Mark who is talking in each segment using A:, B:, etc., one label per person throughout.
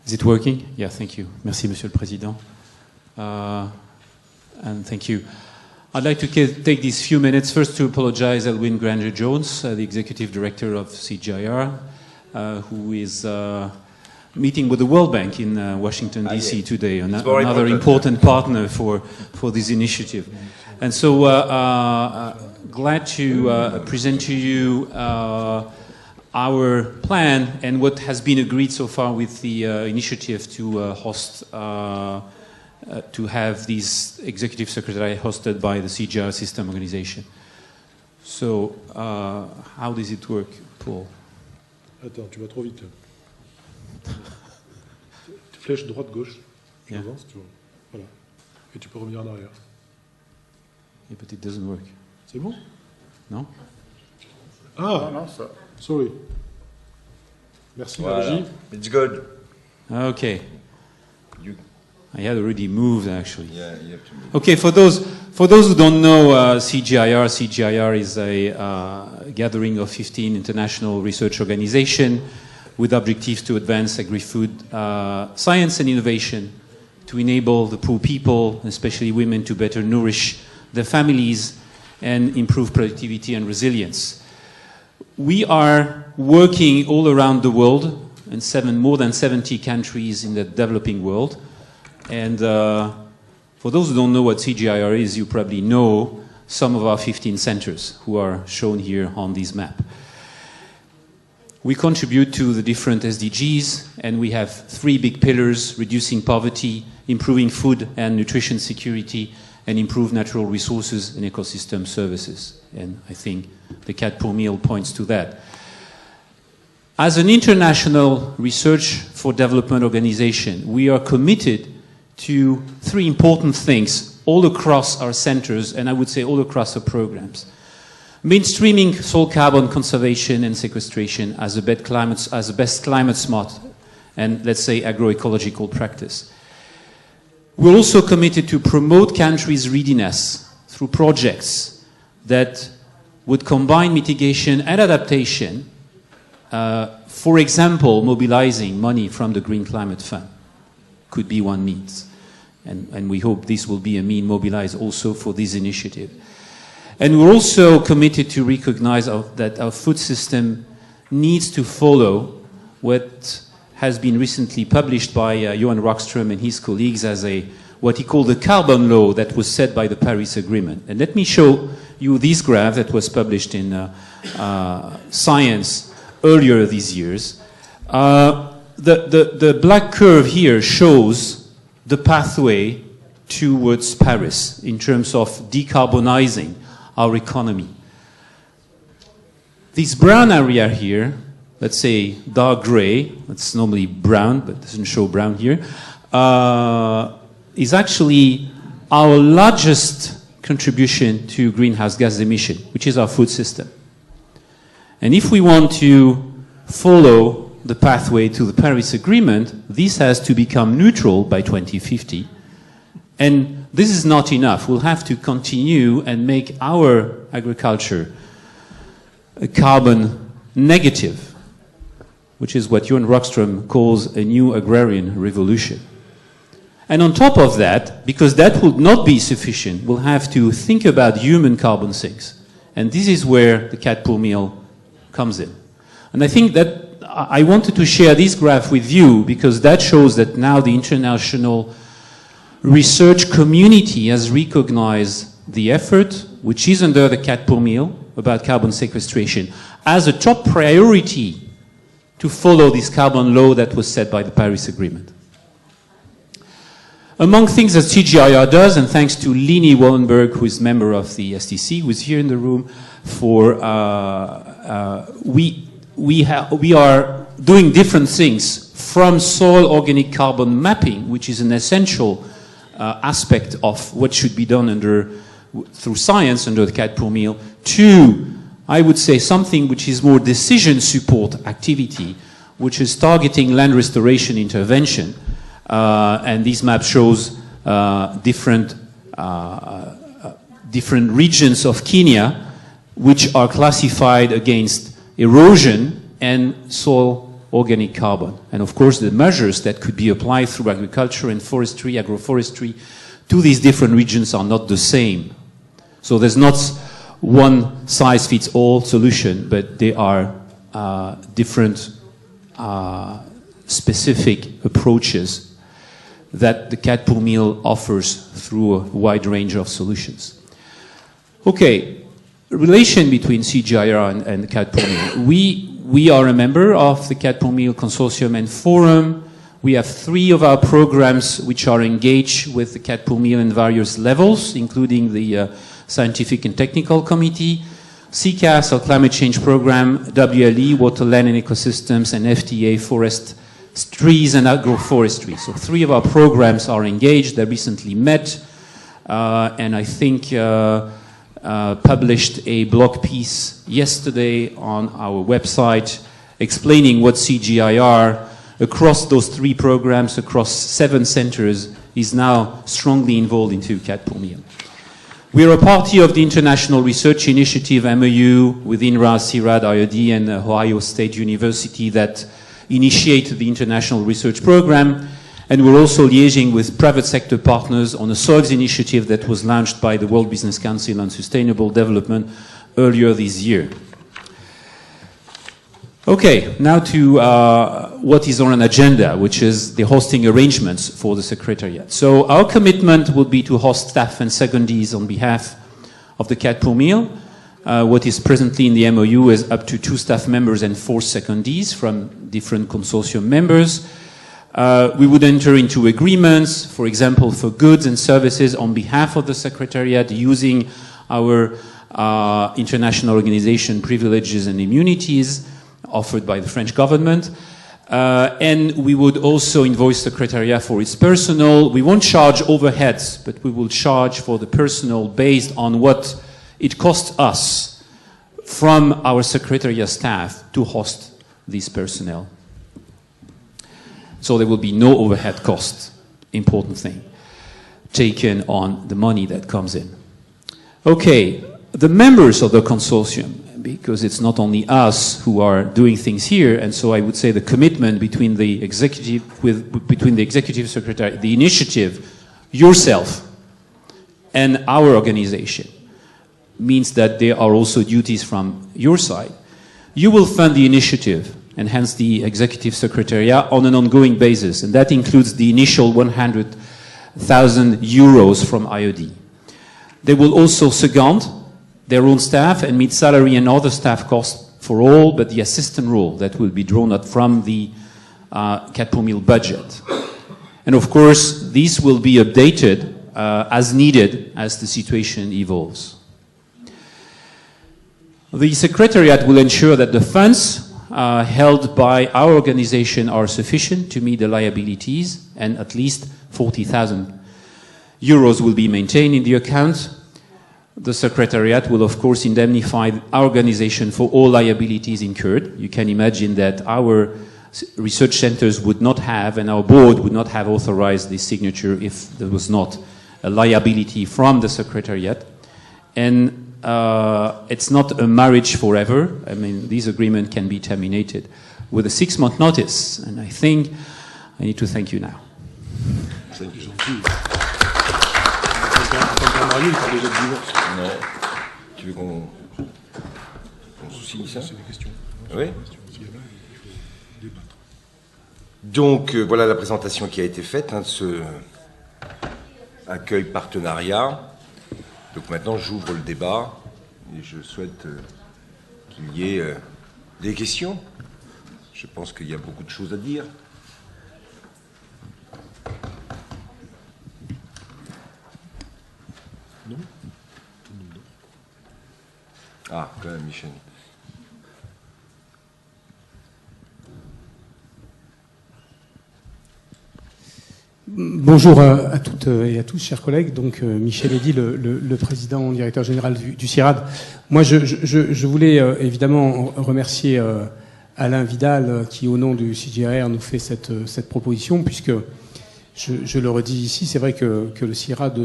A: Is it working? Yeah, thank you. Merci, Monsieur le Président. And thank you. I'd like to take these few minutes first to apologize Elwyn Granger-Jones, the Executive Director of CGIAR, who is meeting with the World Bank in Washington, D.C. today, another important partner for this initiative. And so glad to present to you our plan and what has been agreed so far with the initiative to host, to have these executive secretariat hosted by the CGIAR system organization. So, how does it work, Paul?
B: Attends, tu vas trop vite. Flèche droite-gauche, tu avances, tu vois. Voilà. Et tu peux revenir en arrière.
A: Yeah, but it doesn't work.
B: C'est bon?
A: Non?
B: Ah,
C: non, ça.
B: Sorry. Merci,
C: Voilà.
B: Marie.
C: It's good.
A: Okay.
C: You,
A: I had already moved, actually.
C: yeah, you have to move.
A: Okay, for those who don't know CGIAR is a gathering of 15 international research organizations with objectives to advance agri-food science and innovation, to enable the poor people, especially women, to better nourish their families and improve productivity and resilience. We are working all around the world in more than 70 countries in the developing world. And for those who don't know what CGIAR is, you probably know some of our 15 centers who are shown here on this map. We contribute to the different SDGs, and we have 3 big pillars: reducing poverty, improving food and nutrition security, and improve natural resources and ecosystem services. And I think the CAD per meal points to that. As an international research for development organization, we are committed to 3 important things all across our centers, and I would say all across our programs. Mainstreaming soil carbon conservation and sequestration as a best climate smart and, let's say, agroecological practice. We're also committed to promote countries' readiness through projects that would combine mitigation and adaptation, for example, mobilizing money from the Green Climate Fund could be one means. And we hope this will be a mean mobilized also for this initiative. And we're also committed to recognize that our food system needs to follow what has been recently published by Johan Rockström and his colleagues as what he called the carbon law that was set by the Paris Agreement. And let me show you this graph that was published in Science earlier these years. The black curve here shows the pathway towards Paris in terms of decarbonizing our economy. This brown area here, let's say dark gray, that's normally brown, but doesn't show brown here, is actually our largest contribution to greenhouse gas emission, which is our food system. And if we want to follow the pathway to the Paris Agreement, this has to become neutral by 2050. And this is not enough. We'll have to continue and make our agriculture carbon negative, which is what Johan Rockström calls a new agrarian revolution. And on top of that, because that would not be sufficient, we'll have to think about human carbon sinks. And this is where the CAD per meal comes in. And I think that I wanted to share this graph with you because that shows that now the international research community has recognized the effort, which is under the CAD per meal, about carbon sequestration, as a top priority to follow this carbon law that was set by the Paris Agreement. Among things that CGIAR does, and thanks to Lini Wallenberg, who is member of the STC, who is here in the room, we are doing different things, from soil organic carbon mapping, which is an essential aspect of what should be done through science under the CAD per meal, to, I would say, something which is more decision support activity, which is targeting land restoration intervention. And this map shows different regions of Kenya which are classified against erosion and soil organic carbon. And of course, the measures that could be applied through agriculture and forestry, agroforestry, to these different regions are not the same. So there's not one size fits all solution, but they are different specific approaches that the CAD pour mille offers through a wide range of solutions. Okay, relation between CGIAR and the CAD pour mille. We are a member of the CAD pour mille Consortium and Forum. We have 3 of our programs which are engaged with the CAD pour mille in various levels, including the Scientific and Technical Committee, CCAS, our Climate Change Program, WLE, Water, Land and Ecosystems, and FTA, Forest, Trees and Agroforestry. So 3 of our programs are engaged. They recently met, and I think published a blog piece yesterday on our website explaining what CGIAR across those 3 programs, across 7 centers, is now strongly involved into CAD pour mille. We are a party of the International Research Initiative, MOU, with INRA, CIRAD, IOD, and Ohio State University that initiated the International Research Program. And we're also liaising with private sector partners on a soils initiative that was launched by the World Business Council on Sustainable Development earlier this year. Okay, now to what is on an agenda, which is the hosting arrangements for the Secretariat. So our commitment will be to host staff and secondees on behalf of the CAD pour mille. What is presently in the MOU is up to 2 staff members and 4 secondees from different consortium members. We would enter into agreements, for example, for goods and services on behalf of the Secretariat using our international organization privileges and immunities offered by the French government. And we would also invoice the Secretariat for its personnel. We won't charge overheads, but we will charge for the personnel based on what it costs us from our Secretariat staff to host these personnel. So there will be no overhead cost, important thing, taken on the money that comes in. Okay, the members of the consortium, because it's not only us who are doing things here, and so I would say the commitment between the executive, between the executive secretary, the initiative, yourself, and our organization, means that there are also duties from your side. You will fund the initiative, and hence the executive secretariat, on an ongoing basis, and that includes the initial 100,000 euros from IOD. They will also second their own staff and meet salary and other staff costs for all but the assistant role that will be drawn up from the CAD pour mille budget. And of course, these will be updated as needed as the situation evolves. The Secretariat will ensure that the funds held by our organization are sufficient to meet the liabilities, and at least 40,000 euros will be maintained in the account. The Secretariat will, of course, indemnify our organization for all liabilities incurred. You can imagine that our research centers would not have, and our board would not have authorized this signature if there was not a liability from the Secretariat. And it's not a marriage forever. I mean, this agreement can be terminated with a 6-month notice. And I think I need to thank you now.
B: Thank you.
C: Non. Tu veux qu'on soucie ça?
B: C'est des questions.
C: Oui. Donc voilà la présentation qui a été faite de ce accueil partenariat. Donc maintenant j'ouvre le débat et je souhaite qu'il y ait des questions. Je pense qu'il y a beaucoup de choses à dire.
B: Non.
C: Ah, quand même, Michel.
D: Bonjour à toutes et à tous, chers collègues. Donc, Michel Eddy, le président directeur général du CIRAD. Moi, je voulais évidemment remercier Alain Vidal, qui, au nom du CGIAR, nous fait cette proposition, puisque, je le redis ici, c'est vrai que le CIRAD,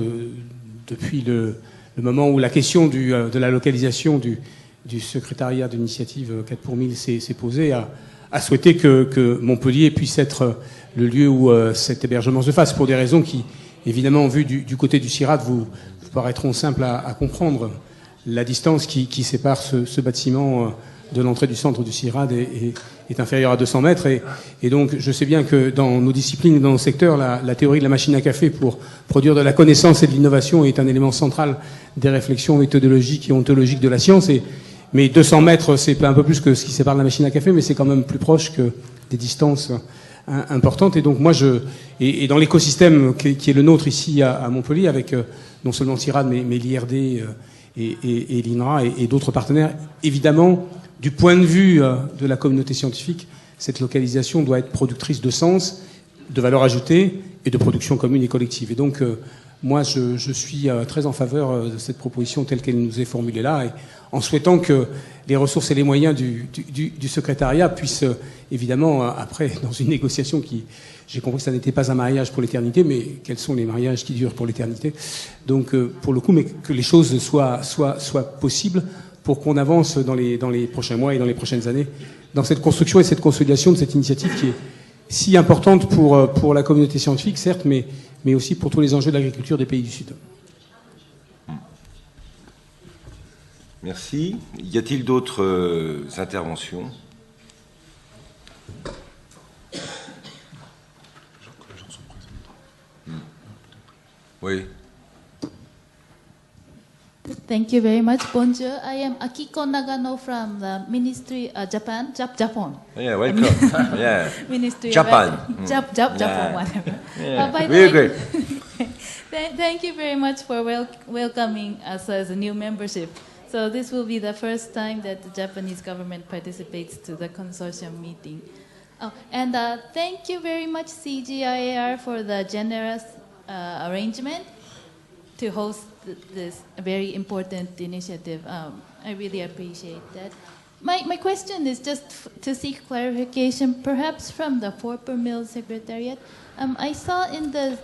D: depuis le moment où la question de la localisation du secrétariat d'initiative 4 pour 1000 s'est posé, a souhaité que Montpellier puisse être le lieu où cet hébergement se fasse, pour des raisons qui, évidemment, vues du côté du CIRAD, vous paraîtront simples à comprendre. La distance qui sépare ce bâtiment de l'entrée du centre du CIRAD est inférieure à 200 mètres. Et donc, je sais bien que dans nos disciplines, dans nos secteurs, la théorie de la machine à café pour produire de la connaissance et de l'innovation est un élément central des réflexions méthodologiques et ontologiques de la science. Mais 200 mètres, c'est un peu plus que ce qui sépare la machine à café, mais c'est quand même plus proche que des distances importantes. Et donc, moi, et dans l'écosystème qui est le nôtre ici à Montpellier, avec non seulement le CIRAD, mais l'IRD et l'INRA et d'autres partenaires, évidemment, du point de vue de la communauté scientifique, cette localisation doit être productrice de sens, de valeur ajoutée et de production commune et collective. Et donc, moi, je suis très en faveur de cette proposition telle qu'elle nous est formulée là, et en souhaitant que les ressources et les moyens du secrétariat puissent, évidemment, après, dans une négociation j'ai compris que ça n'était pas un mariage pour l'éternité, mais quels sont les mariages qui durent pour l'éternité? Donc, pour le coup, mais que les choses soient possibles pour qu'on avance dans les prochains mois et dans les prochaines années dans cette construction et cette consolidation de cette initiative qui est si importante pour la communauté scientifique, certes, mais aussi pour tous les enjeux de l'agriculture des pays du Sud.
C: Merci. Y a-t-il d'autres interventions? Oui.
E: Thank you very much. Bonjour. I am Akiko Nagano from the Ministry, Japan.
C: Yeah, welcome. Yeah.
E: Ministry
C: Japan.
E: Japan, whatever.
C: Yeah. We agree.
E: Thank you very much for welcoming us as a new membership. So this will be the first time that the Japanese government participates to the consortium meeting. Oh, and thank you very much, CGIAR, for the generous arrangement to host this very important initiative. I really appreciate that. My question is just to seek clarification, perhaps from the 4 per mil Secretariat. I saw in the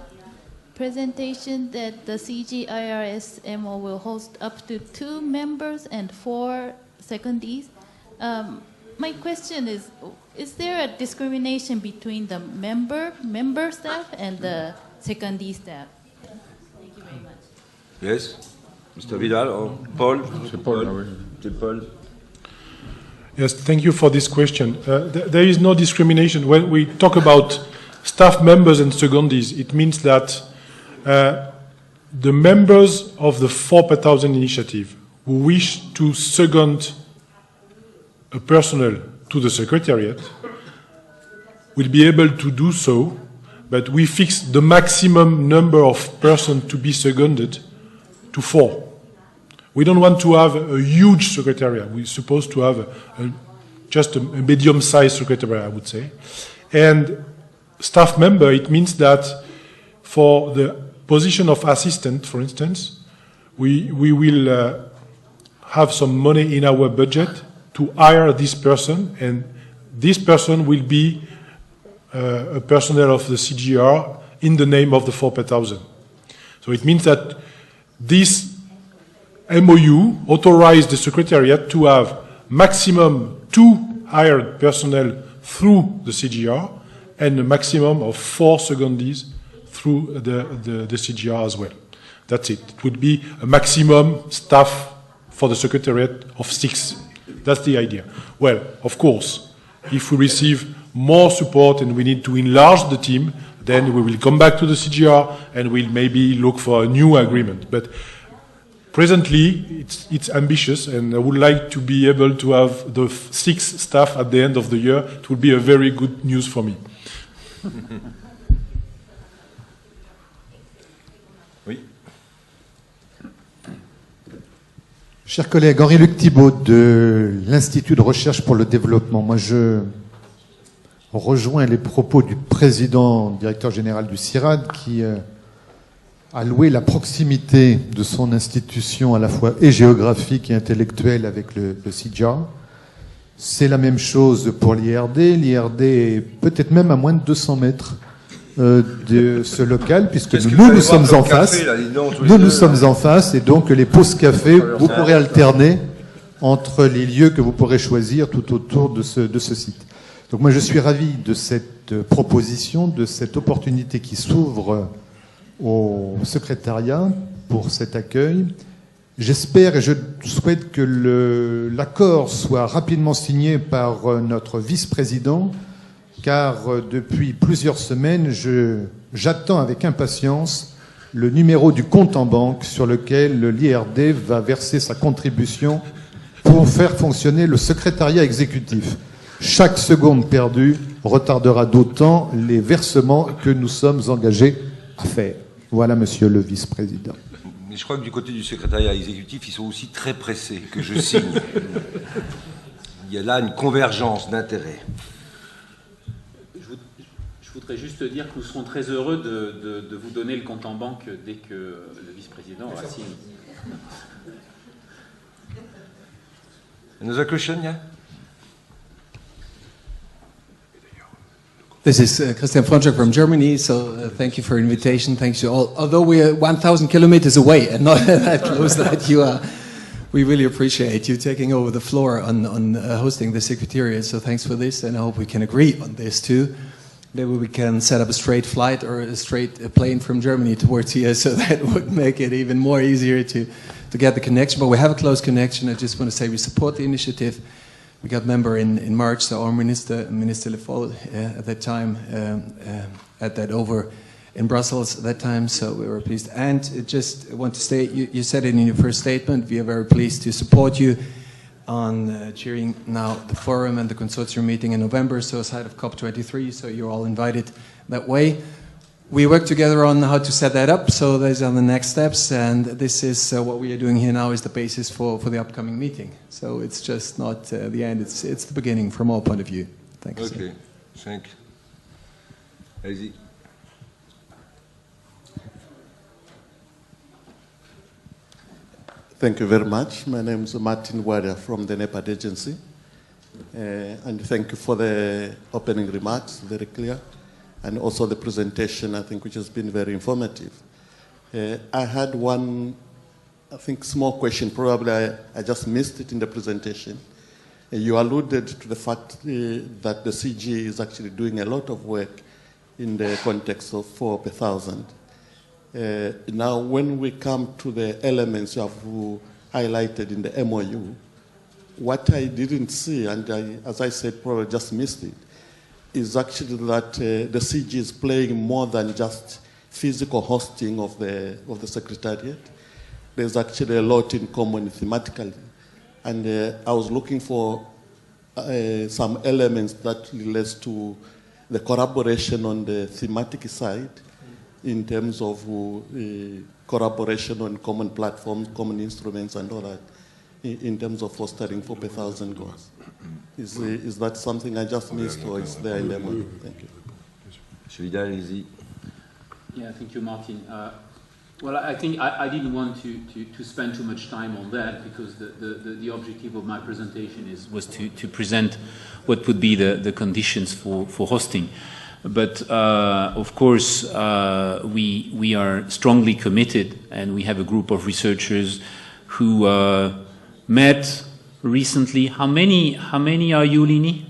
E: presentation that the CGIRSMO will host up to 2 members and 4 secondees. My question is there a discrimination between the member staff and the secondee staff? Thank you very much.
C: Yes, Mr. Vidal or Paul? Paul.
B: Yes, thank you for this question. There is no discrimination. When we talk about staff members and secondees, it means that the members of the 4 per thousand initiative who wish to second a personnel to the Secretariat will be able to do so, but we fix the maximum number of persons to be seconded to 4. We don't want to have a huge secretariat. We're supposed to have just a medium-sized secretariat, I would say. And staff member, it means that for the position of assistant, for instance, we will have some money in our budget to hire this person, and this person will be a personnel of the CGR in the name of the 4 per thousand. So it means that this MOU authorized the Secretariat to have maximum 2 hired personnel through the CGR and a maximum of 4 secondees through the CGR as well. That's it. It would be a maximum staff for the Secretariat of 6. That's the idea. Well, of course, if we receive more support and we need to enlarge the team, then we will come back to the CGR and we'll maybe look for a new agreement. But presently, it's ambitious, and I would like to be able to have the 6 staff at the end of the year. It would be a very good news for me.
C: Oui.
F: Chers collègues, Henri-Luc Thibault de l'Institut de recherche pour le développement. Moi, je rejoins les propos du président, directeur général du CIRAD, qui a loué la proximité de son institution à la fois et géographique et intellectuelle avec le CIGR. C'est la même chose pour l'IRD. L'IRD est peut-être même à moins de 200 mètres de ce local, puisque nous sommes en face. Nous sommes en face, et donc les pauses café, vous pourrez alterner entre les lieux que vous pourrez choisir tout autour de ce site. Donc moi je suis ravi de cette proposition, de cette opportunité qui s'ouvre au secrétariat pour cet accueil. J'espère et je souhaite que l'accord soit rapidement signé par notre vice-président, car depuis plusieurs semaines, j'attends avec impatience le numéro du compte en banque sur lequel l'IRD va verser sa contribution pour faire fonctionner le secrétariat exécutif. Chaque seconde perdue retardera d'autant les versements que nous sommes engagés à faire. Voilà, monsieur le vice-président.
C: Mais je crois que du côté du secrétariat exécutif, ils sont aussi très pressés que je signe. Il y a là une convergence d'intérêts.
A: Je voudrais juste dire que nous serons très heureux de vous donner le compte en banque dès que le vice-président aura signé.
C: Another question, yeah?
G: This is Christian Fronczak from Germany, so thank you for your invitation. Thanks to all. Although we are 1,000 kilometers away and not that close that you are, we really appreciate you taking over the floor on hosting the Secretariat. So thanks for this, and I hope we can agree on this too. Maybe we can set up a straight flight or a straight plane from Germany towards here, so that would make it even more easier to get the connection. But we have a close connection. I just want to say we support the initiative. We got member in March, so our Minister Le Foll at that time had that over in Brussels at that time, so we were pleased. And just want to state, you said it in your first statement, we are very pleased to support you on chairing now the forum and the consortium meeting in November, so aside of COP23, so you're all invited that way. We work together on how to set that up, so these are the next steps, and this is what we are doing here now is the basis for the upcoming meeting. So it's just not the end, it's the beginning from our point of view. Thank you.
C: Okay, thank you. Allez-y.
H: Thank you very much. My name is Martin Wada from the NEPAD agency. And thank you for the opening remarks, very clear. And also the presentation, I think, which has been very informative. I had one, I think, small question. Probably I just missed it in the presentation. You alluded to the fact that the CG is actually doing a lot of work in the context of 4 per thousand. Now, when we come to the elements you have highlighted in the MOU, what I didn't see, and as I said, probably just missed it, is actually that the CG is playing more than just physical hosting of the Secretariat. There's actually a lot in common thematically. And I was looking for some elements that relates to the collaboration on the thematic side in terms of collaboration on common platforms, common instruments, and all that, in terms of fostering 4 per thousand goals. Is that something I just missed, or is there in the MOU? Thank you.
A: Yeah, thank you, Martin. Well, I think I didn't want to spend too much time on that, because the objective of my presentation was to present what would be the conditions for hosting. But of course, we are strongly committed, and we have a group of researchers who met recently. How many are you, Lini?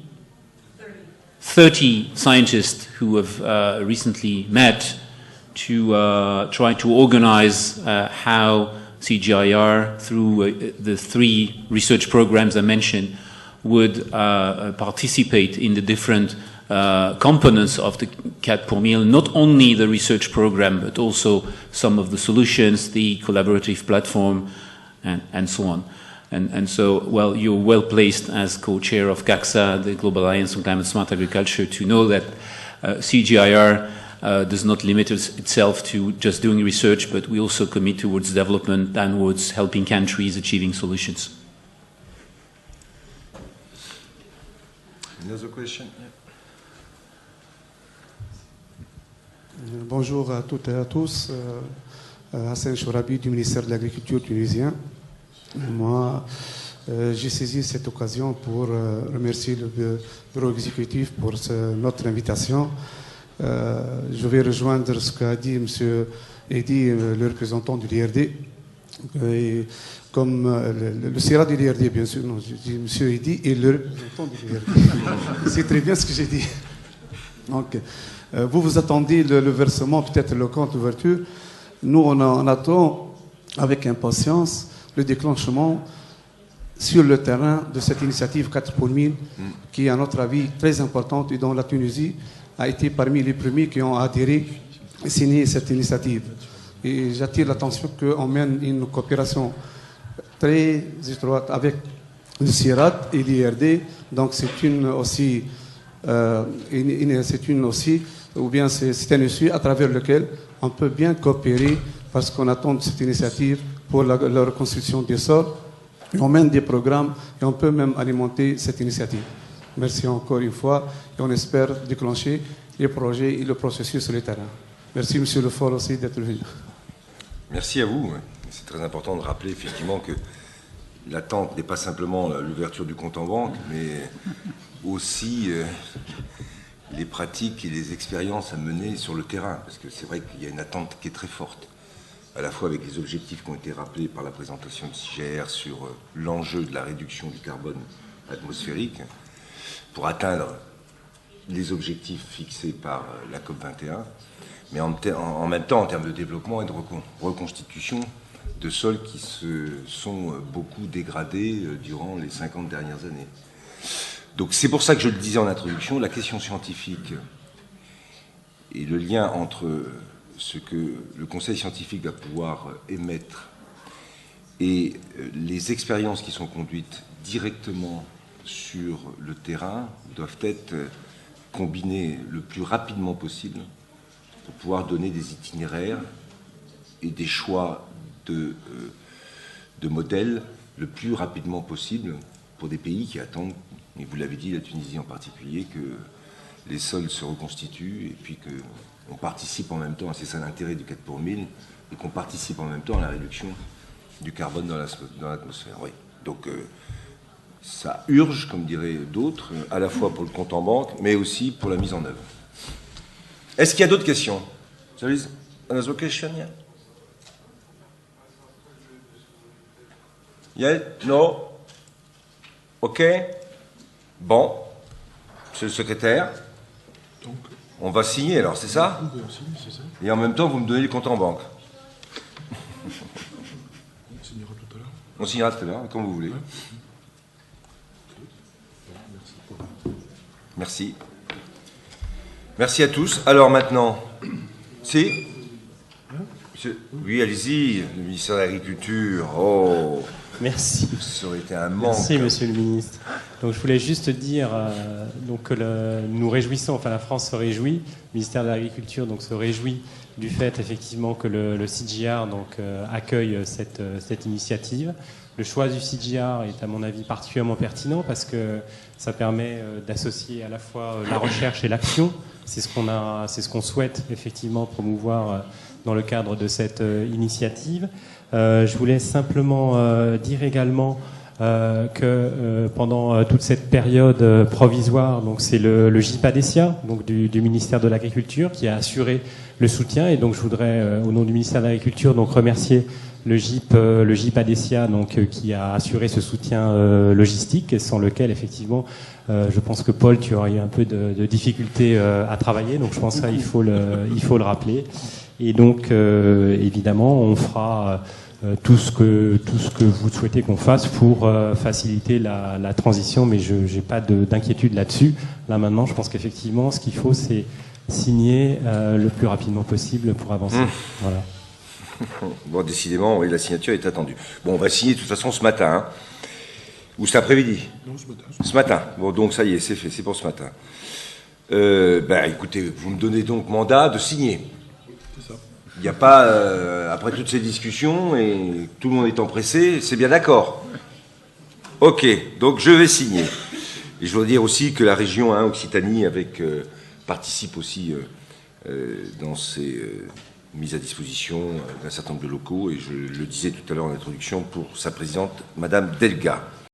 A: 30 scientists who have recently met to try to organize how CGIAR, through the 3 research programs I mentioned, would participate in the different components of the CAD pour mille, not only the research program, but also some of the solutions, the collaborative platform, and so on. And so, well, you're well placed as co-chair of GACSA, the Global Alliance on Climate Smart Agriculture, to know that CGIAR does not limit itself to just doing research, but we also commit towards development and towards helping countries achieving solutions.
C: Another question? Yeah.
I: Bonjour à toutes et à tous. Hassan Chourabi du ministère de l'Agriculture tunisien. Moi, j'ai saisi cette occasion pour remercier le bureau exécutif pour notre invitation. Je vais rejoindre ce qu'a dit M. Eddy, le représentant de l'IRD. Et comme le CIRAD et l'IRD, bien sûr, non, je dis monsieur Eddy et le représentant de l'IRD. C'est très bien ce que j'ai dit. Donc, vous attendez le versement, peut-être le compte d'ouverture. Nous, on attend avec impatience le déclenchement sur le terrain de cette initiative 4 pour 1000, qui est à notre avis très importante et dont la Tunisie a été parmi les premiers qui ont adhéré et signé cette initiative. Et j'attire l'attention qu'on mène une coopération très étroite avec le CIRAD et l'IRD. Donc c'est une aussi, ou bien c'est un issue à travers lequel on peut bien coopérer parce qu'on attend de cette initiative pour la reconstruction des sols. Et on mène des programmes et on peut même alimenter cette initiative. Merci encore une fois et on espère déclencher les projets et le processus sur le terrain. Merci Monsieur Le Fort aussi d'être venu.
C: Merci à vous. C'est très important de rappeler effectivement que l'attente n'est pas simplement l'ouverture du compte en banque, mais aussi les pratiques et les expériences à mener sur le terrain. Parce que c'est vrai qu'il y a une attente qui est très forte, à la fois avec les objectifs qui ont été rappelés par la présentation de CIGR sur l'enjeu de la réduction du carbone atmosphérique, pour atteindre les objectifs fixés par la COP21, mais en même temps en termes de développement et de reconstitution de sols qui se sont beaucoup dégradés durant les 50 dernières années. Donc c'est pour ça que je le disais en introduction, la question scientifique et le lien entre ce que le conseil scientifique va pouvoir émettre et les expériences qui sont conduites directement sur le terrain doivent être combinées le plus rapidement possible pour pouvoir donner des itinéraires et des choix de modèles le plus rapidement possible pour des pays qui attendent, et vous l'avez dit, la Tunisie en particulier, que les sols se reconstituent et puis qu'on participe en même temps, c'est ça l'intérêt du 4 pour 1000, et qu'on participe en même temps à la réduction du carbone dans l'atmosphère. Oui. Donc ça urge, comme diraient d'autres, à la fois pour le compte en banque, mais aussi pour la mise en œuvre. Est-ce qu'il y a d'autres questions? There is another question, yeah? Yeah? No? OK? Bon. Monsieur le secrétaire, on va signer alors, c'est ça? Et en même temps, vous me donnez le compte en banque.
B: On signera tout à l'heure.
C: On signera tout à l'heure, comme vous voulez. Merci. Merci à tous. Alors maintenant, si Monsieur, oui, allez-y, le ministère de l'Agriculture. Oh,
J: merci.
C: Ça aurait été un manque.
J: Merci, Monsieur le ministre. Donc, je voulais juste dire que nous réjouissons, enfin la France se réjouit, le ministère de l'Agriculture donc se réjouit du fait effectivement que le CGR donc accueille cette initiative. Le choix du CGR est à mon avis particulièrement pertinent parce que ça permet d'associer à la fois la recherche et l'action. C'est ce qu'on souhaite effectivement promouvoir dans le cadre de cette initiative. Je voulais simplement dire également que pendant toute cette période provisoire, donc c'est le GIP ADECIA, donc du ministère de l'Agriculture, qui a assuré le soutien. Et donc je voudrais, au nom du ministère de l'Agriculture, donc remercier le GIP ADECIA, donc qui a assuré ce soutien logistique, et sans lequel effectivement, je pense que Paul, tu aurais eu un peu de difficultés à travailler. Donc je pense qu'il faut le rappeler. Et donc évidemment, on fera tout ce que vous souhaitez qu'on fasse pour faciliter la transition, mais je n'ai pas d'inquiétude là-dessus. Là maintenant, je pense qu'effectivement, ce qu'il faut, c'est signer le plus rapidement possible pour avancer. Voilà.
C: Bon, décidément, oui, la signature est attendue. Bon, on va signer de toute façon ce matin, hein. Ou cet après-midi? Non, ce matin. Ce matin. Bon, donc ça y est, c'est fait, c'est pour ce matin. Écoutez, vous me donnez donc mandat de signer. C'est ça. Il n'y a pas, après toutes ces discussions et tout le monde étant pressé, c'est bien d'accord. Ok, donc je vais signer. Et je dois dire aussi que la région Occitanie participe aussi dans ces mise à disposition d'un certain nombre de locaux, et je le disais tout à l'heure en introduction, pour sa présidente, Madame Delga.